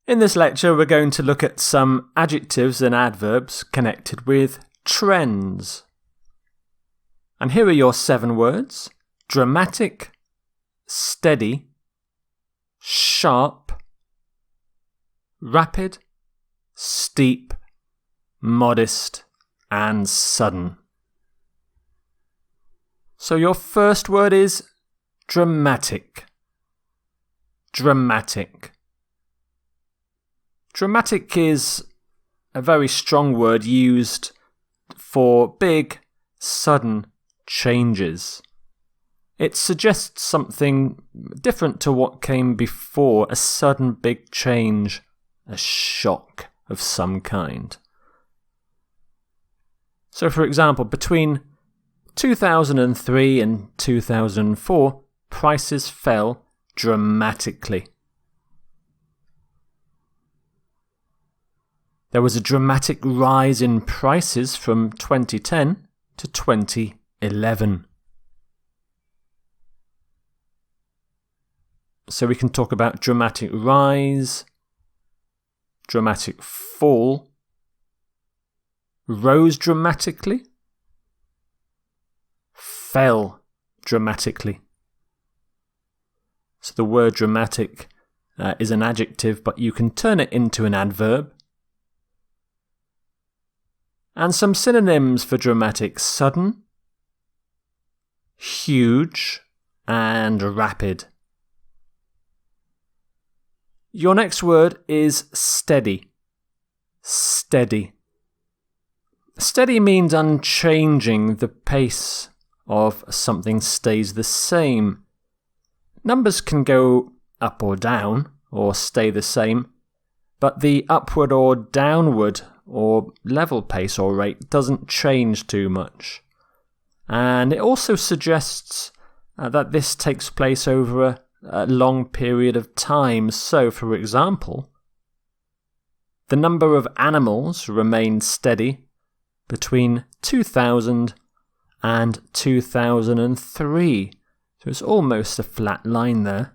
In this lecture, we're going to look at some adjectives and adverbs connected with trends. And here are your 7 words: dramatic, steady, sharp, rapid, steep, modest, and sudden. So your first word is dramatic. Dramatic. Dramatic is a very strong word used for big, sudden changes. It suggests something different to what came before, a sudden big change, a shock of some kind. So, for example, between 2003 and 2004, prices fell dramatically. There was a dramatic rise in prices from 2010 to 2011. So we can talk about dramatic rise, dramatic fall, rose dramatically, fell dramatically. So the word dramatic is an adjective, but you can turn it into an adverb. And some synonyms for dramatic: sudden, huge, and rapid. Your next word is steady. Steady. Steady means unchanging. The pace of something stays the same. Numbers can go up or down, or stay the same, but the upward or downward or level pace or rate doesn't change too much. And it also suggests that this takes place over a long period of time. So, for example, the number of animals remained steady between 2000 and 2003. So it's almost a flat line there.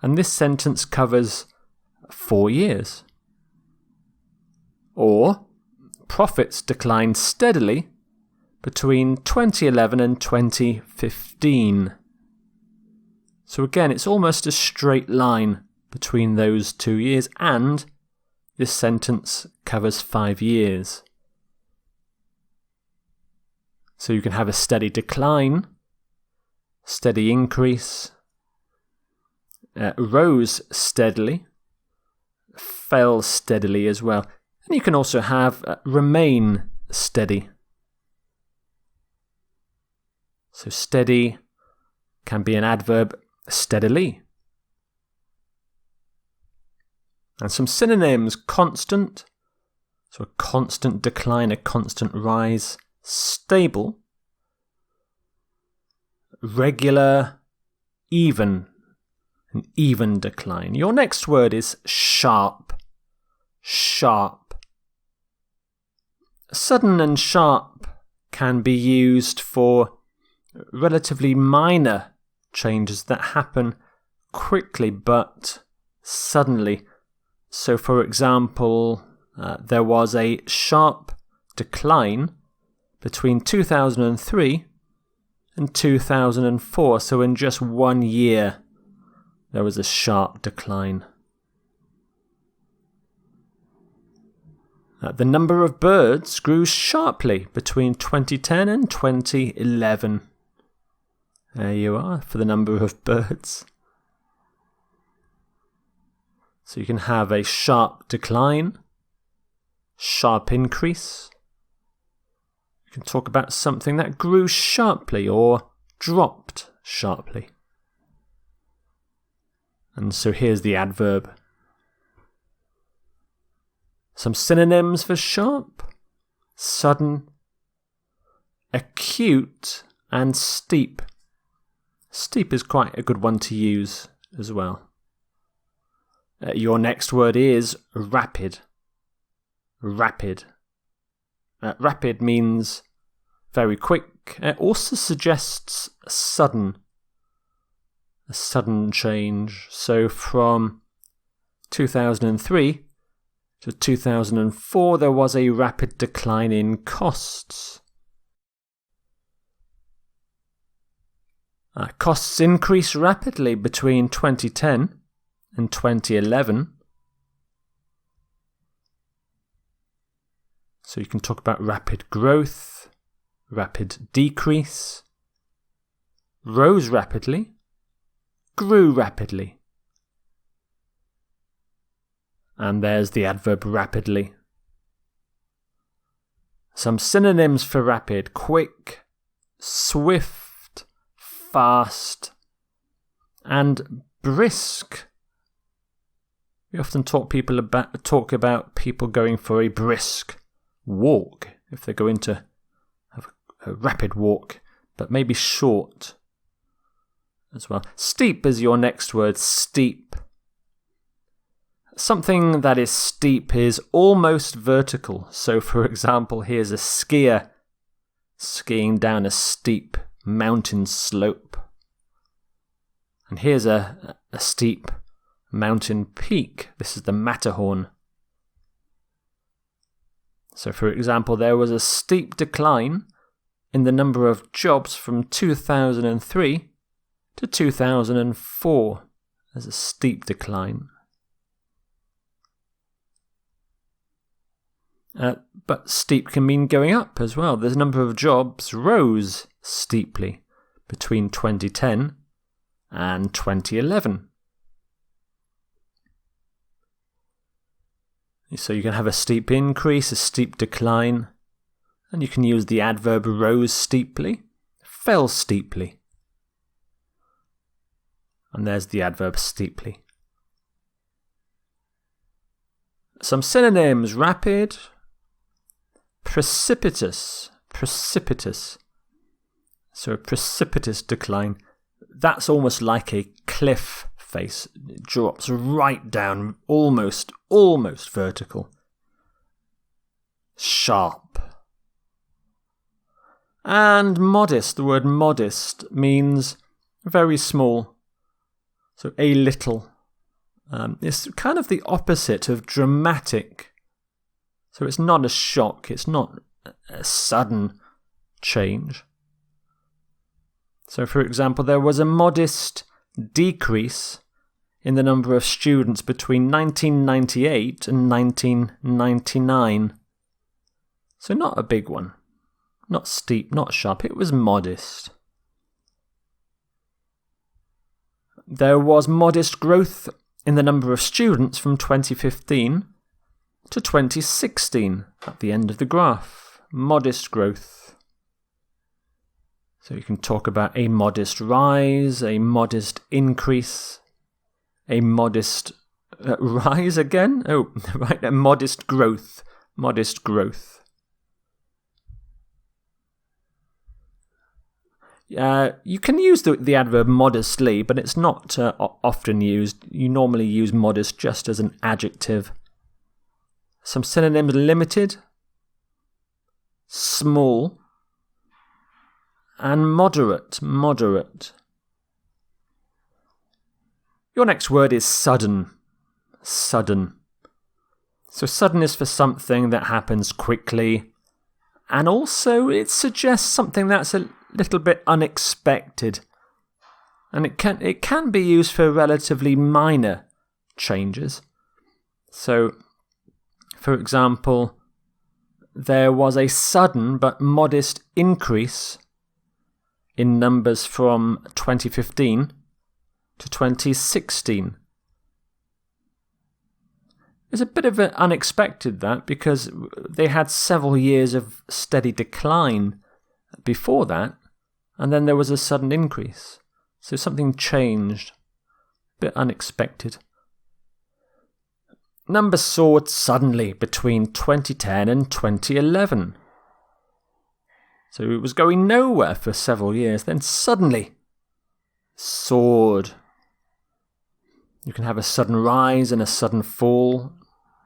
And this sentence covers 4 years. Or, profits declined steadily between 2011 and 2015. So again, it's almost a straight line between those 2 years, and this sentence covers 5 years. So you can have a steady decline, steady increase, rose steadily, fell steadily as well. And you can also have remain steady. So steady can be an adverb, steadily. And some synonyms: constant, so a constant decline, a constant rise; stable, regular, even, an even decline. Your next word is sharp. Sharp. Sudden and sharp can be used for relatively minor changes that happen quickly but suddenly. So, for example, there was a sharp decline between 2003 and 2004. So in just 1 year, there was a sharp decline. The number of birds grew sharply between 2010 and 2011. There you are for the number of birds. So you can have a sharp decline, sharp increase. You can talk about something that grew sharply or dropped sharply. And so here's the adverb. Some synonyms for sharp: sudden, acute, and steep. Steep is quite a good one to use as well. Your next word is rapid. Rapid. Rapid means very quick. It also suggests sudden. A sudden change. So from 2003 to 2004, there was a rapid decline in costs. Costs increased rapidly between 2010 and 2011. So you can talk about rapid growth, rapid decrease, rose rapidly, grew rapidly. And there's the adverb rapidly. Some synonyms for rapid: quick, swift, fast, and brisk. We often talk about people going for a brisk walk, if they're going to have a rapid walk, but maybe short as well. Steep is your next word, steep. Something that is steep is almost vertical. So, for example, here's a skier skiing down a steep mountain slope. And here's a steep mountain peak. This is the Matterhorn. So, for example, there was a steep decline in the number of jobs from 2003 to 2004. There's a steep decline. But steep can mean going up as well. The number of jobs rose steeply between 2010 and 2011. So you can have a steep increase, a steep decline, and you can use the adverb rose steeply, fell steeply. And there's the adverb steeply. Some synonyms: rapid, precipitous, precipitous. So a precipitous decline, that's almost like a cliff face. It drops right down, almost vertical. Sharp. And modest, the word modest means very small. So a little. It's kind of the opposite of dramatic. So it's not a shock, it's not a sudden change. So, for example, there was a modest decrease in the number of students between 1998 and 1999. So not a big one, not steep, not sharp, it was modest. There was modest growth in the number of students from 2015 to 2016 at the end of the graph. Modest growth. So you can talk about a modest rise, a modest increase, a modest rise again? Oh, right, a modest growth. Modest growth. You can use the adverb modestly, but it's not often used. You normally use modest just as an adjective. Some synonyms: limited, small, and moderate. Moderate. Your next word is sudden. Sudden. So sudden is for something that happens quickly, and also it suggests something that's a little bit unexpected. And it can be used for relatively minor changes. So, for example, there was a sudden but modest increase in numbers from 2015 to 2016. It's a bit of an unexpected, that, because they had several years of steady decline before that, and then there was a sudden increase. So something changed. A bit unexpected. Numbers soared suddenly between 2010 and 2011. So it was going nowhere for several years, then suddenly soared. You can have a sudden rise and a sudden fall,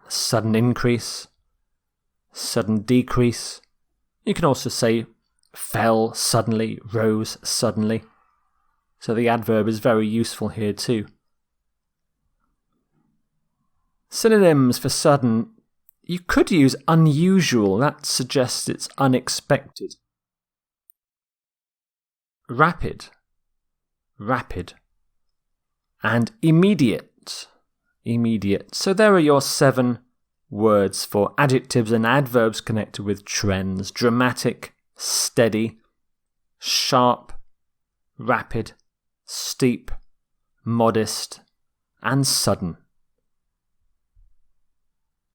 a sudden increase, sudden decrease. You can also say fell suddenly, rose suddenly. So the adverb is very useful here too. Synonyms for sudden. You could use unusual. That suggests it's unexpected. Rapid. Rapid. And immediate. Immediate. So there are your 7 words for adjectives and adverbs connected with trends. Dramatic, steady, sharp, rapid, steep, modest, and sudden.